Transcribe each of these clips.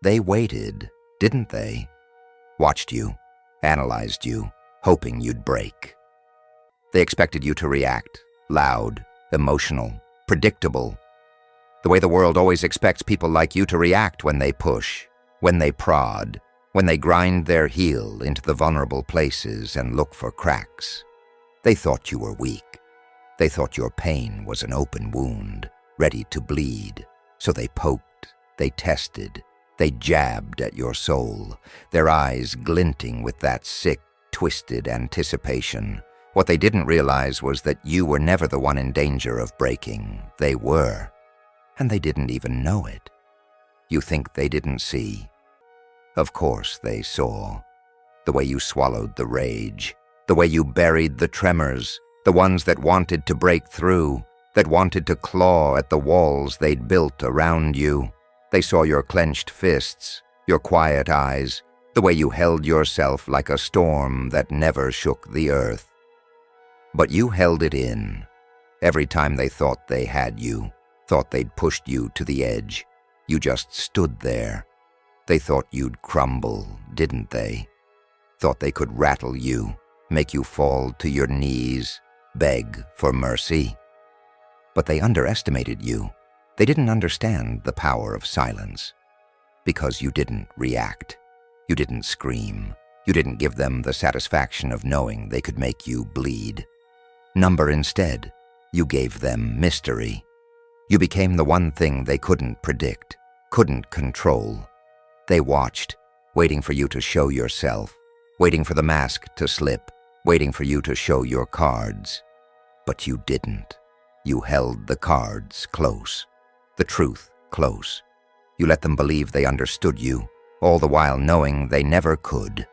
They waited, didn't they? Watched you, analyzed you, hoping you'd break. They expected you to react, loud, emotional, predictable, the way the world always expects people like you to react when they push, when they prod, when they grind their heel into the vulnerable places and look for cracks. They thought you were weak. They thought your pain was an open wound, ready to bleed. So they poked, they tested, they jabbed at your soul, their eyes glinting with that sick, twisted anticipation. What they didn't realize was that you were never the one in danger of breaking. They were. And they didn't even know it. You think they didn't see? Of course they saw. The way you swallowed the rage, the way you buried the tremors, the ones that wanted to break through, that wanted to claw at the walls they'd built around you. They saw your clenched fists, your quiet eyes, the way you held yourself like a storm that never shook the earth. But you held it in. Every time they thought they had you, thought they'd pushed you to the edge, you just stood there. They thought you'd crumble, didn't they? Thought they could rattle you, make you fall to your knees, beg for mercy. But they underestimated you. They didn't understand the power of silence. Because you didn't react. You didn't scream. You didn't give them the satisfaction of knowing they could make you bleed. Number instead, you gave them mystery. You became the one thing they couldn't predict, couldn't control. They watched, waiting for you to show yourself, waiting for the mask to slip, waiting for you to show your cards. But you didn't. You held the cards close, the truth close. You let them believe they understood you, all the while knowing they never could.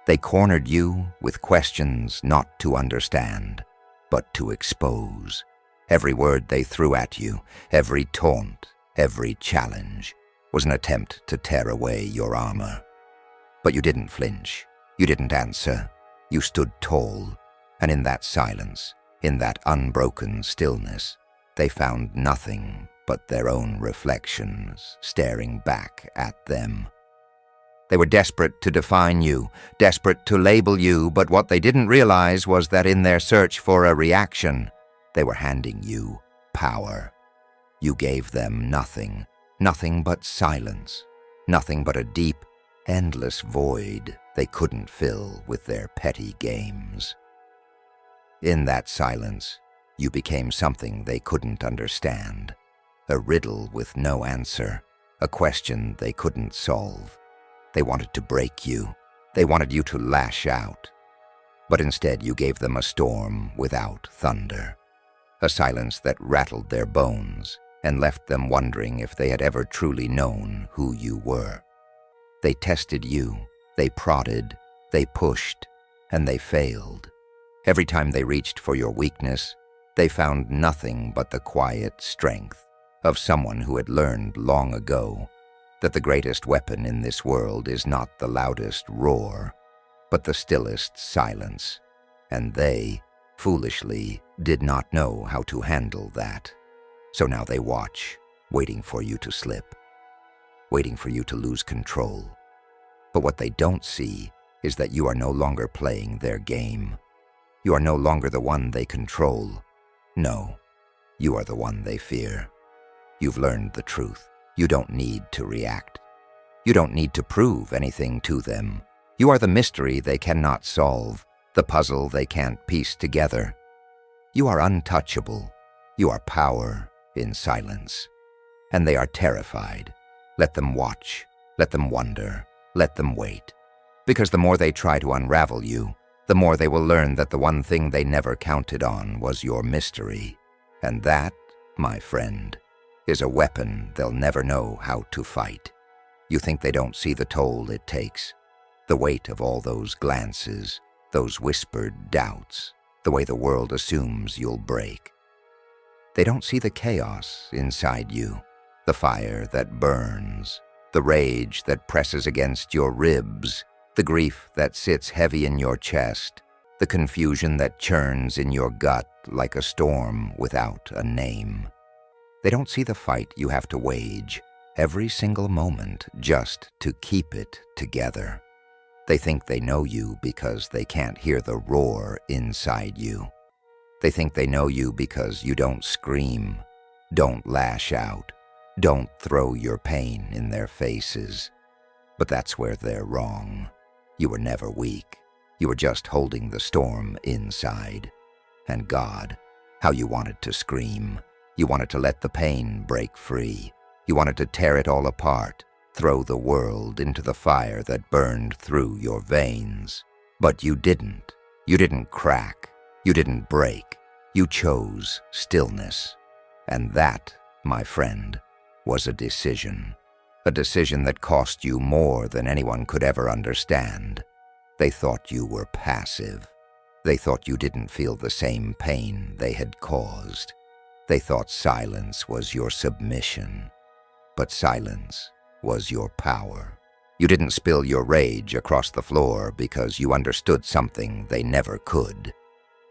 They cornered you with questions not to understand, but to expose. Every word they threw at you, every taunt, every challenge, was an attempt to tear away your armor. But you didn't flinch. You didn't answer. You stood tall, and in that silence, in that unbroken stillness, they found nothing but their own reflections staring back at them. They were desperate to define you, desperate to label you, but what they didn't realize was that in their search for a reaction, they were handing you power. You gave them nothing, nothing but silence, nothing but a deep, endless void they couldn't fill with their petty games. In that silence, you became something they couldn't understand, a riddle with no answer, a question they couldn't solve. They wanted to break you. They wanted you to lash out. But instead you gave them a storm without thunder, a silence that rattled their bones and left them wondering if they had ever truly known who you were. They tested you, they prodded, they pushed, and they failed. Every time they reached for your weakness, they found nothing but the quiet strength of someone who had learned long ago that the greatest weapon in this world is not the loudest roar, but the stillest silence. And they, foolishly, did not know how to handle that. So now they watch, waiting for you to slip, waiting for you to lose control. But what they don't see is that you are no longer playing their game. You are no longer the one they control. No, you are the one they fear. You've learned the truth. You don't need to react. You don't need to prove anything to them. You are the mystery they cannot solve, the puzzle they can't piece together. You are untouchable. You are power in silence. And they are terrified. Let them watch. Let them wonder. Let them wait. Because the more they try to unravel you, the more they will learn that the one thing they never counted on was your mystery. And that, my friend, is a weapon they'll never know how to fight. You think they don't see the toll it takes, the weight of all those glances, those whispered doubts, the way the world assumes you'll break. They don't see the chaos inside you, the fire that burns, the rage that presses against your ribs, the grief that sits heavy in your chest, the confusion that churns in your gut like a storm without a name. They don't see the fight you have to wage, every single moment just to keep it together. They think they know you because they can't hear the roar inside you. They think they know you because you don't scream, don't lash out, don't throw your pain in their faces. But that's where they're wrong. You were never weak. You were just holding the storm inside. And God, how you wanted to scream. You wanted to let the pain break free. You wanted to tear it all apart, throw the world into the fire that burned through your veins. But you didn't. You didn't crack. You didn't break. You chose stillness. And that, my friend, was a decision. A decision that cost you more than anyone could ever understand. They thought you were passive. They thought you didn't feel the same pain they had caused. They thought silence was your submission. But silence was your power. You didn't spill your rage across the floor because you understood something they never could.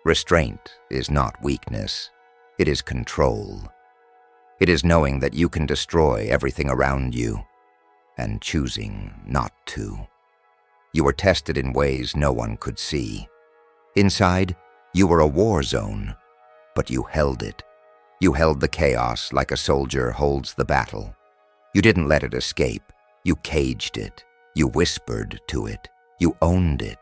Restraint is not weakness. It is control. It is knowing that you can destroy everything around you and choosing not to. You were tested in ways no one could see. Inside, you were a war zone, but you held it. You held the chaos like a soldier holds the battle. You didn't let it escape. You caged it. You whispered to it. You owned it.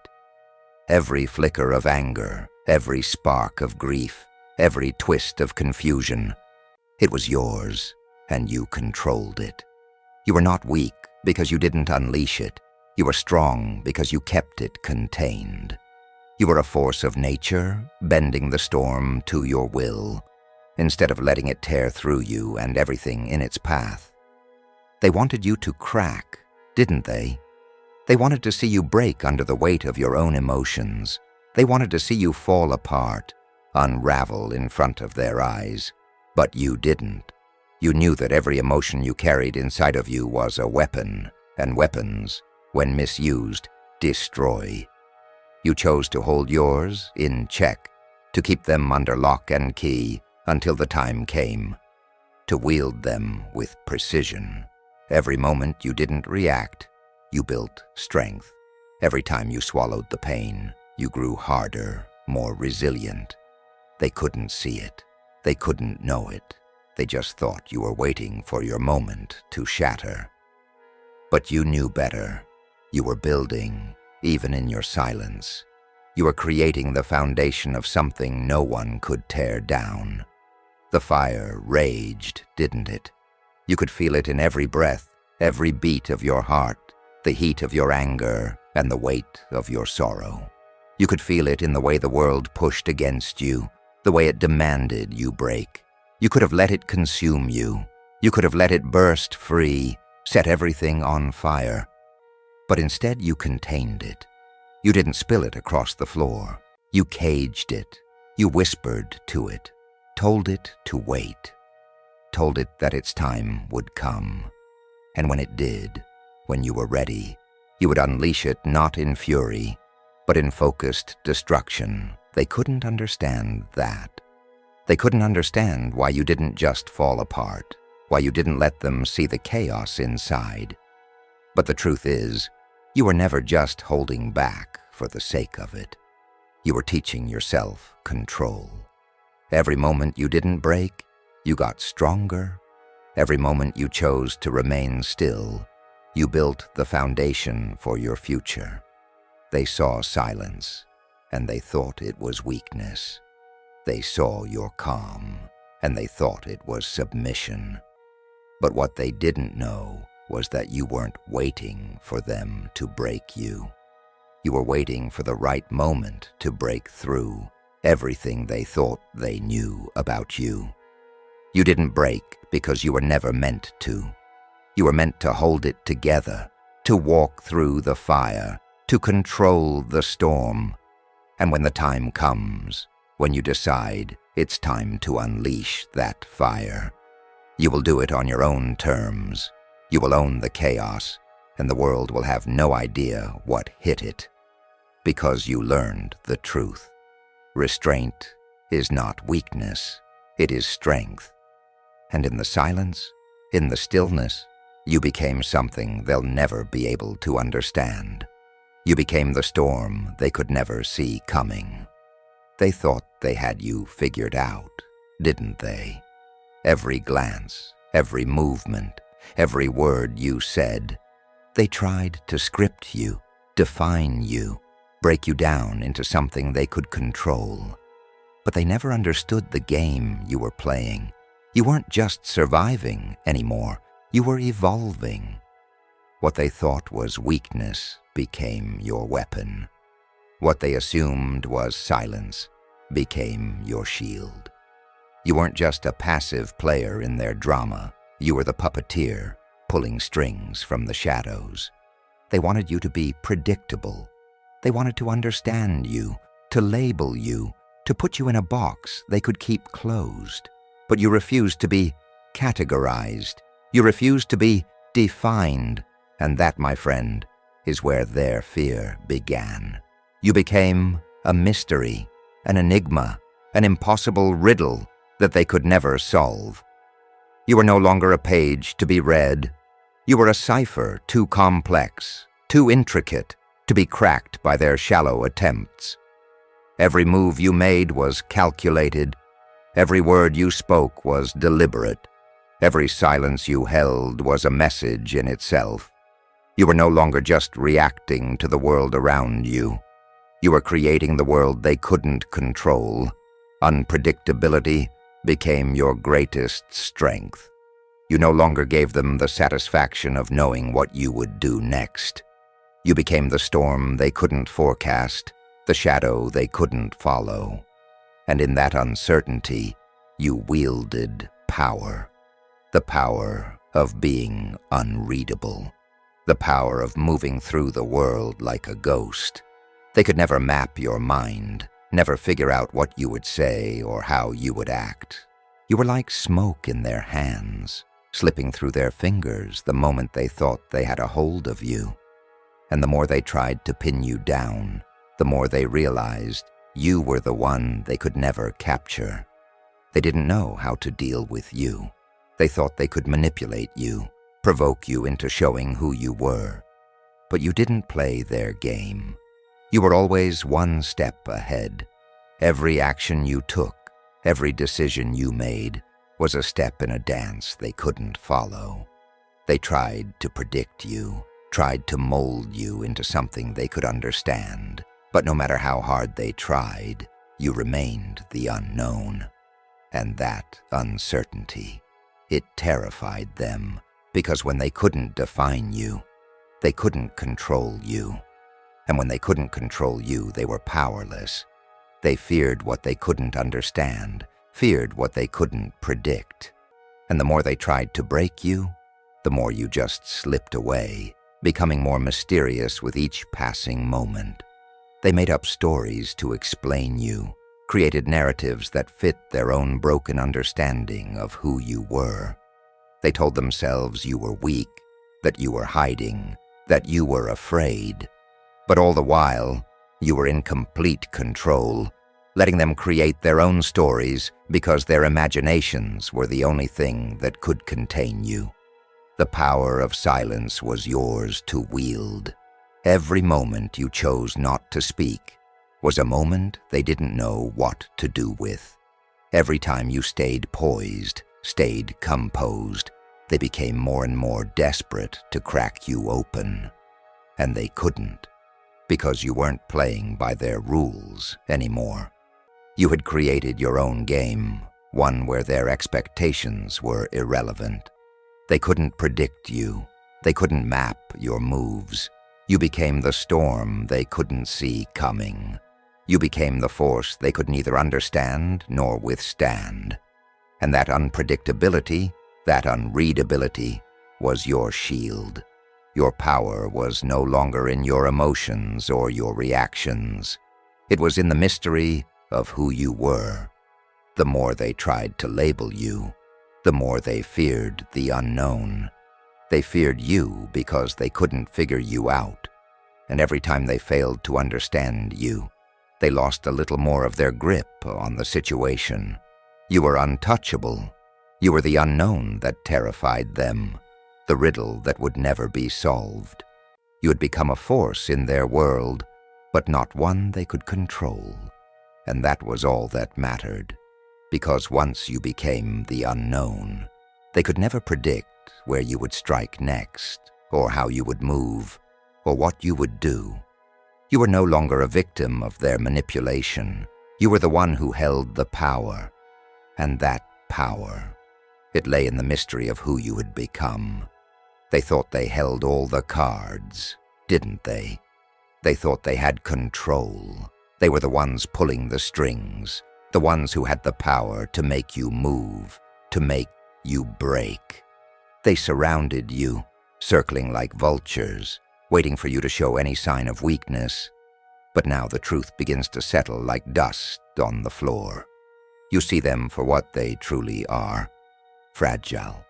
Every flicker of anger, every spark of grief, every twist of confusion, it was yours, and you controlled it. You were not weak because you didn't unleash it. You were strong because you kept it contained. You were a force of nature, bending the storm to your will, instead of letting it tear through you and everything in its path. They wanted you to crack, didn't they? They wanted to see you break under the weight of your own emotions. They wanted to see you fall apart, unravel in front of their eyes. But you didn't. You knew that every emotion you carried inside of you was a weapon, and weapons, when misused, destroy. You chose to hold yours in check, to keep them under lock and key until the time came, to wield them with precision. Every moment you didn't react, you built strength. Every time you swallowed the pain, you grew harder, more resilient. They couldn't see it. They couldn't know it. They just thought you were waiting for your moment to shatter. But you knew better. You were building, even in your silence. You were creating the foundation of something no one could tear down. The fire raged, didn't it? You could feel it in every breath, every beat of your heart, the heat of your anger, and the weight of your sorrow. You could feel it in the way the world pushed against you, the way it demanded you break. You could have let it consume you. You could have let it burst free, set everything on fire. But instead you contained it. You didn't spill it across the floor. You caged it. You whispered to it, told it to wait, told it that its time would come. And when it did, when you were ready, you would unleash it not in fury, but in focused destruction. They couldn't understand that. They couldn't understand why you didn't just fall apart, why you didn't let them see the chaos inside. But the truth is, you were never just holding back for the sake of it. You were teaching yourself control. Every moment you didn't break, you got stronger. Every moment you chose to remain still, you built the foundation for your future. They saw silence, and they thought it was weakness. They saw your calm, and they thought it was submission. But what they didn't know was that you weren't waiting for them to break you. You were waiting for the right moment to break through everything they thought they knew about you. You didn't break because you were never meant to. You were meant to hold it together, to walk through the fire, to control the storm. And when the time comes, when you decide it's time to unleash that fire, you will do it on your own terms. You will own the chaos, and the world will have no idea what hit it, because you learned the truth. Restraint is not weakness, it is strength. And in the silence, in the stillness, You became something they'll never be able to understand. You became the storm they could never see coming. They thought they had you figured out, didn't they? Every glance, every movement, every word you said. They tried to script you, define you, break you down into something they could control. But they never understood the game you were playing. You weren't just surviving anymore. You were evolving. What they thought was weakness became your weapon. What they assumed was silence became your shield. You weren't just a passive player in their drama. You were the puppeteer, pulling strings from the shadows. They wanted you to be predictable. They wanted to understand you, to label you, to put you in a box they could keep closed. But you refused to be categorized. You refused to be defined. And that, my friend, is where their fear began. You became a mystery, an enigma, an impossible riddle that they could never solve. You were no longer a page to be read. You were a cipher too complex, too intricate to be cracked by their shallow attempts. Every move you made was calculated. Every word you spoke was deliberate. Every silence you held was a message in itself. You were no longer just reacting to the world around you. You were creating the world they couldn't control. Unpredictability became your greatest strength. You no longer gave them the satisfaction of knowing what you would do next. You became the storm they couldn't forecast, the shadow they couldn't follow. And in that uncertainty, you wielded power. The power of being unreadable. The power of moving through the world like a ghost. They could never map your mind, never figure out what you would say or how you would act. You were like smoke in their hands, slipping through their fingers the moment they thought they had a hold of you. And the more they tried to pin you down, the more they realized you were the one they could never capture. They didn't know how to deal with you. They thought they could manipulate you, provoke you into showing who you were. But you didn't play their game. You were always one step ahead. Every action you took, every decision you made, was a step in a dance they couldn't follow. They tried to predict you, tried to mold you into something they could understand. But no matter how hard they tried, you remained the unknown. And that uncertainty, it terrified them, because when they couldn't define you, they couldn't control you. And when they couldn't control you, they were powerless. They feared what they couldn't understand, feared what they couldn't predict. And the more they tried to break you, the more you just slipped away, becoming more mysterious with each passing moment. They made up stories to explain you, created narratives that fit their own broken understanding of who you were. They told themselves you were weak, that you were hiding, that you were afraid. But all the while, you were in complete control, letting them create their own stories because their imaginations were the only thing that could contain you. The power of silence was yours to wield. Every moment you chose not to speak was a moment they didn't know what to do with. Every time you stayed poised, stayed composed, they became more and more desperate to crack you open. And they couldn't, because you weren't playing by their rules anymore. You had created your own game, one where their expectations were irrelevant. They couldn't predict you. They couldn't map your moves. You became the storm they couldn't see coming. You became the force they could neither understand nor withstand. And that unpredictability, that unreadability, was your shield. Your power was no longer in your emotions or your reactions. It was in the mystery of who you were. The more they tried to label you, the more they feared the unknown. They feared you because they couldn't figure you out. And every time they failed to understand you, they lost a little more of their grip on the situation. You were untouchable. You were the unknown that terrified them. the riddle that would never be solved. You had become a force in their world, but not one they could control. And that was all that mattered, because once you became the unknown, they could never predict where you would strike next, or how you would move, or what you would do. You were no longer a victim of their manipulation. You were the one who held the power. And that power, it lay in the mystery of who you had become. They thought they held all the cards, didn't they? They thought they had control. They were the ones pulling the strings, the ones who had the power to make you move, to make you break. They surrounded you, circling like vultures, waiting for you to show any sign of weakness. But now the truth begins to settle like dust on the floor. You see them for what they truly are, fragile.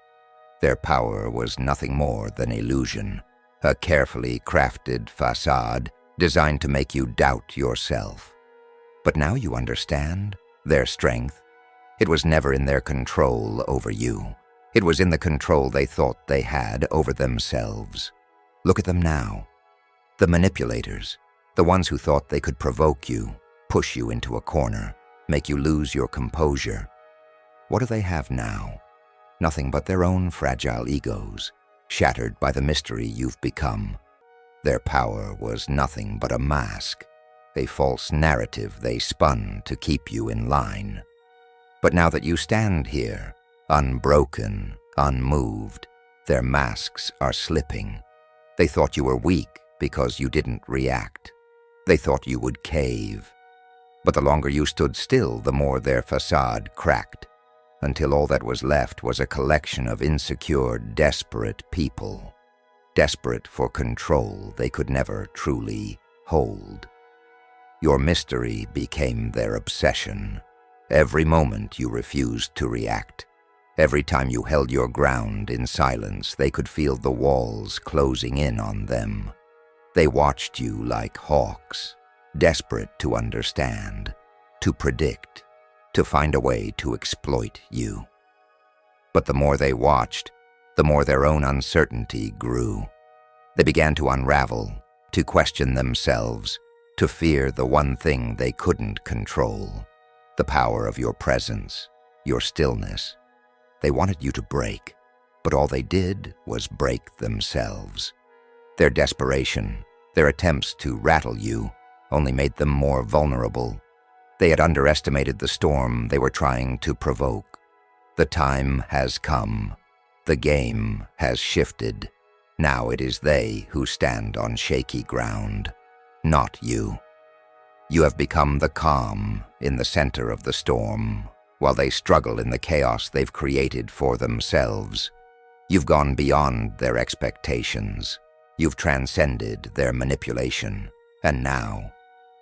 Their power was nothing more than illusion, a carefully crafted facade designed to make you doubt yourself. But now you understand their strength. It was never in their control over you. It was in the control they thought they had over themselves. Look at them now. The manipulators, the ones who thought they could provoke you, push you into a corner, make you lose your composure. What do they have now? Nothing but their own fragile egos, shattered by the mystery you've become. Their power was nothing but a mask, a false narrative they spun to keep you in line. But now that you stand here, unbroken, unmoved, their masks are slipping. They thought you were weak because you didn't react. They thought you would cave. But the longer you stood still, the more their facade cracked, until all that was left was a collection of insecure, desperate people, desperate for control they could never truly hold. Your mystery became their obsession. Every moment you refused to react. Every time you held your ground in silence, they could feel the walls closing in on them. They watched you like hawks, desperate to understand, to predict, to find a way to exploit you. But the more they watched, the more their own uncertainty grew. They began to unravel, to question themselves, to fear the one thing they couldn't control, the power of your presence, your stillness. They wanted you to break, but all they did was break themselves. Their desperation, their attempts to rattle you, only made them more vulnerable. They had underestimated the storm they were trying to provoke. The time has come. The game has shifted. Now it is they who stand on shaky ground, not you. You have become the calm in the center of the storm, while they struggle in the chaos they've created for themselves. You've gone beyond their expectations. You've transcended their manipulation. And now,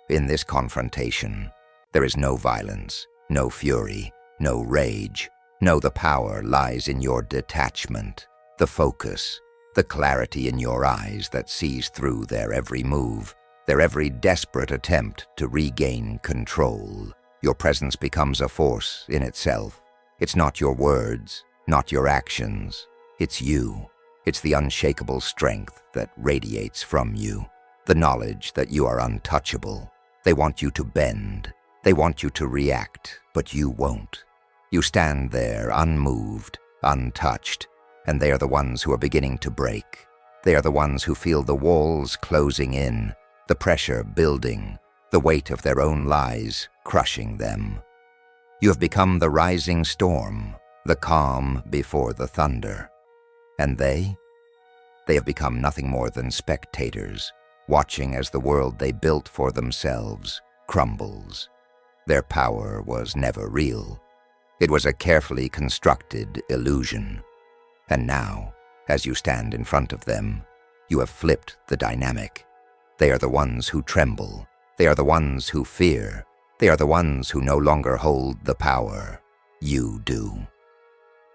in this confrontation, there is no violence, no fury, no rage. No, the power lies in your detachment, the focus, the clarity in your eyes that sees through their every move, their every desperate attempt to regain control. Your presence becomes a force in itself. It's not your words, not your actions. It's you. It's the unshakable strength that radiates from you, the knowledge that you are untouchable. They want you to bend. They want you to react, but you won't. You stand there unmoved, untouched, and they are the ones who are beginning to break. They are the ones who feel the walls closing in, the pressure building, the weight of their own lies crushing them. You have become the rising storm, the calm before the thunder. And they have become nothing more than spectators, watching as the world they built for themselves crumbles. Their power was never real. It was a carefully constructed illusion. And now, as you stand in front of them, you have flipped the dynamic. They are the ones who tremble. They are the ones who fear. They are the ones who no longer hold the power. You do.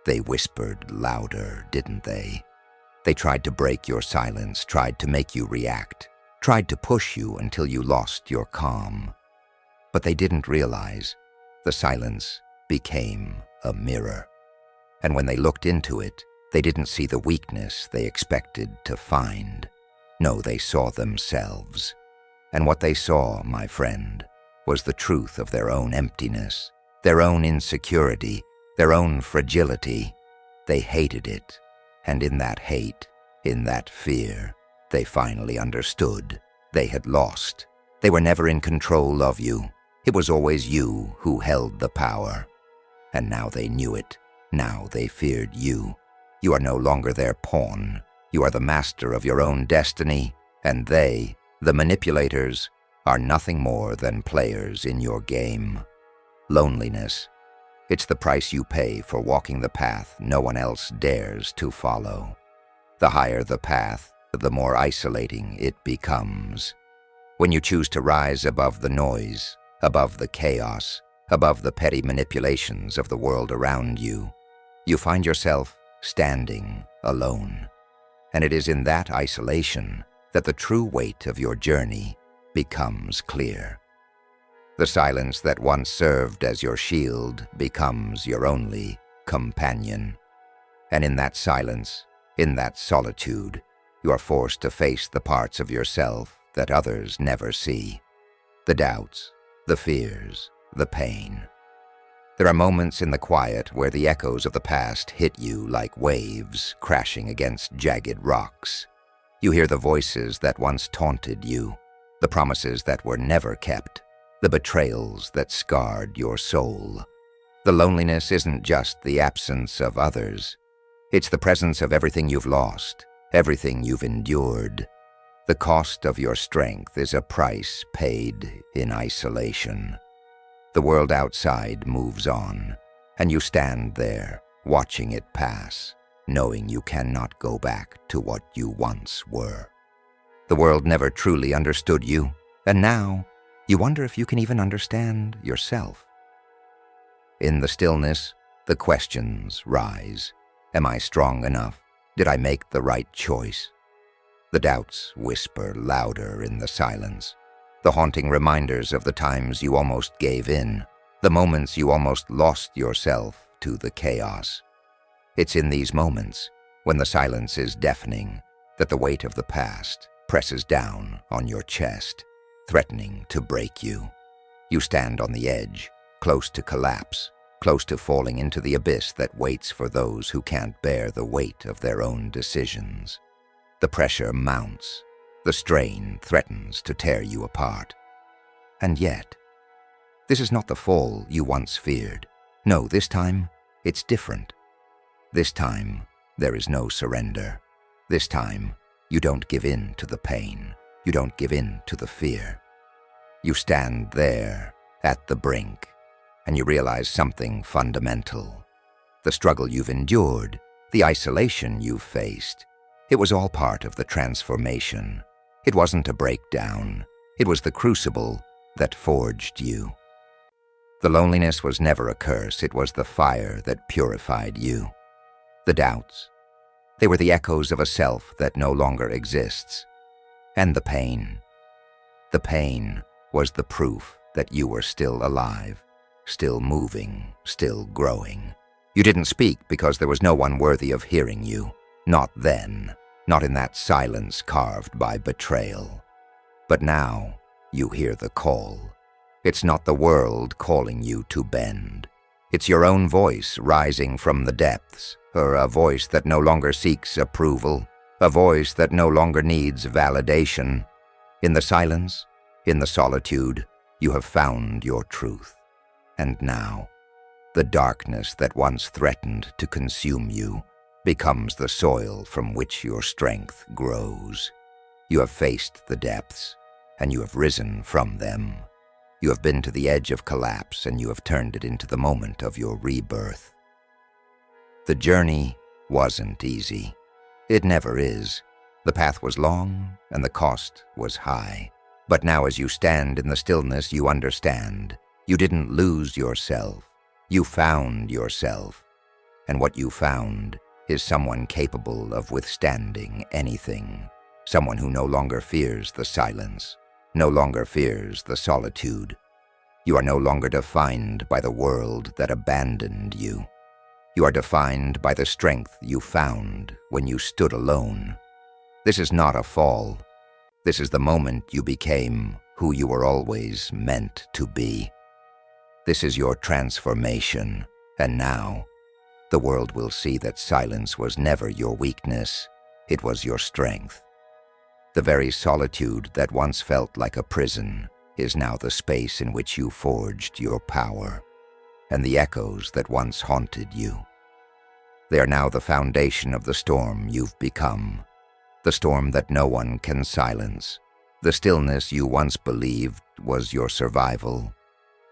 They whispered louder, didn't they? They tried to break your silence, tried to make you react, tried to push you until you lost your calm. But they didn't realize the silence became a mirror. And when they looked into it, They didn't see the weakness they expected to find. No, they saw themselves. And what they saw, my friend, was the truth of their own emptiness, their own insecurity, their own fragility. They hated it, and in that hate, in that fear, they finally understood. They had lost. They were never in control of you. It was always you who held the power. And now they knew it. Now they feared you. You are no longer their pawn. You are the master of your own destiny, and they, the manipulators, are nothing more than players in your game. Loneliness. It's the price you pay for walking the path no one else dares to follow. The higher the path, the more isolating it becomes. When you choose to rise above the noise, above the chaos, above the petty manipulations of the world around you, you find yourself standing alone. And it is in that isolation that the true weight of your journey becomes clear. The silence that once served as your shield becomes your only companion. And in that silence, in that solitude, you are forced to face the parts of yourself that others never see. The doubts, the fears, the pain. There are moments in the quiet where the echoes of the past hit you like waves crashing against jagged rocks. You hear the voices that once taunted you, the promises that were never kept, the betrayals that scarred your soul. The loneliness isn't just the absence of others. It's the presence of everything you've lost, everything you've endured. The cost of your strength is a price paid in isolation. The world outside moves on, and you stand there, watching it pass, knowing you cannot go back to what you once were. The world never truly understood you, and now you wonder if you can even understand yourself. In the stillness, the questions rise. Am I strong enough? Did I make the right choice? The doubts whisper louder in the silence. The haunting reminders of the times you almost gave in, the moments you almost lost yourself to the chaos. It's in these moments, when the silence is deafening, that the weight of the past presses down on your chest, threatening to break you. You stand on the edge, close to collapse, close to falling into the abyss that waits for those who can't bear the weight of their own decisions. The pressure mounts. The strain threatens to tear you apart. And yet, this is not the fall you once feared. No, this time, it's different. This time, there is no surrender. This time, you don't give in to the pain. You don't give in to the fear. You stand there, at the brink, and you realize something fundamental. The struggle you've endured, the isolation you've faced, it was all part of the transformation. It wasn't a breakdown. It was the crucible that forged you. The loneliness was never a curse. It was the fire that purified you. The doubts, they were the echoes of a self that no longer exists. And the pain was the proof that you were still alive, still moving, still growing. You didn't speak because there was no one worthy of hearing you. Not then. Not in that silence carved by betrayal. But now, you hear the call. It's not the world calling you to bend. It's your own voice rising from the depths, or a voice that no longer seeks approval, a voice that no longer needs validation. In the silence, in the solitude, you have found your truth. And now, the darkness that once threatened to consume you becomes the soil from which your strength grows. You have faced the depths, and you have risen from them. You have been to the edge of collapse, and you have turned it into the moment of your rebirth. The journey wasn't easy. It never is. The path was long, and the cost was high. But now as you stand in the stillness, you understand. You didn't lose yourself. You found yourself. And what you found is someone capable of withstanding anything. Someone who no longer fears the silence, no longer fears the solitude. You are no longer defined by the world that abandoned you. You are defined by the strength you found when you stood alone. This is not a fall. This is the moment you became who you were always meant to be. This is your transformation, and now the world will see that silence was never your weakness, it was your strength. The very solitude that once felt like a prison is now the space in which you forged your power, and the echoes that once haunted you. They are now the foundation of the storm you've become, the storm that no one can silence. The stillness you once believed was your survival.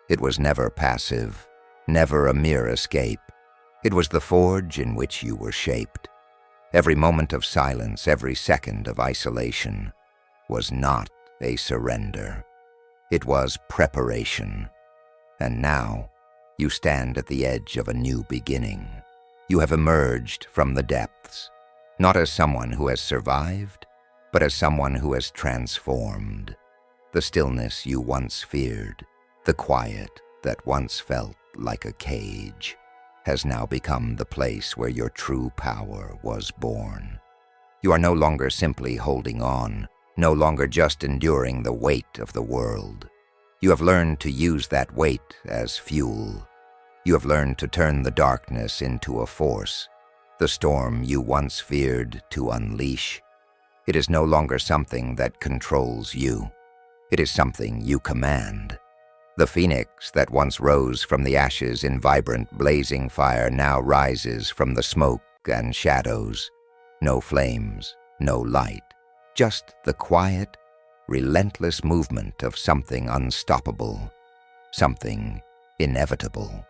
It was never passive, never a mere escape. It was the forge in which you were shaped. Every moment of silence, every second of isolation was not a surrender. It was preparation. And now you stand at the edge of a new beginning. You have emerged from the depths, not as someone who has survived, but as someone who has transformed. The stillness you once feared, the quiet that once felt like a cage, has now become the place where your true power was born. You are no longer simply holding on, no longer just enduring the weight of the world. You have learned to use that weight as fuel. You have learned to turn the darkness into a force, the storm you once feared to unleash. It is no longer something that controls you. It is something you command. The phoenix that once rose from the ashes in vibrant, blazing fire now rises from the smoke and shadows. No flames, no light, just the quiet, relentless movement of something unstoppable, something inevitable.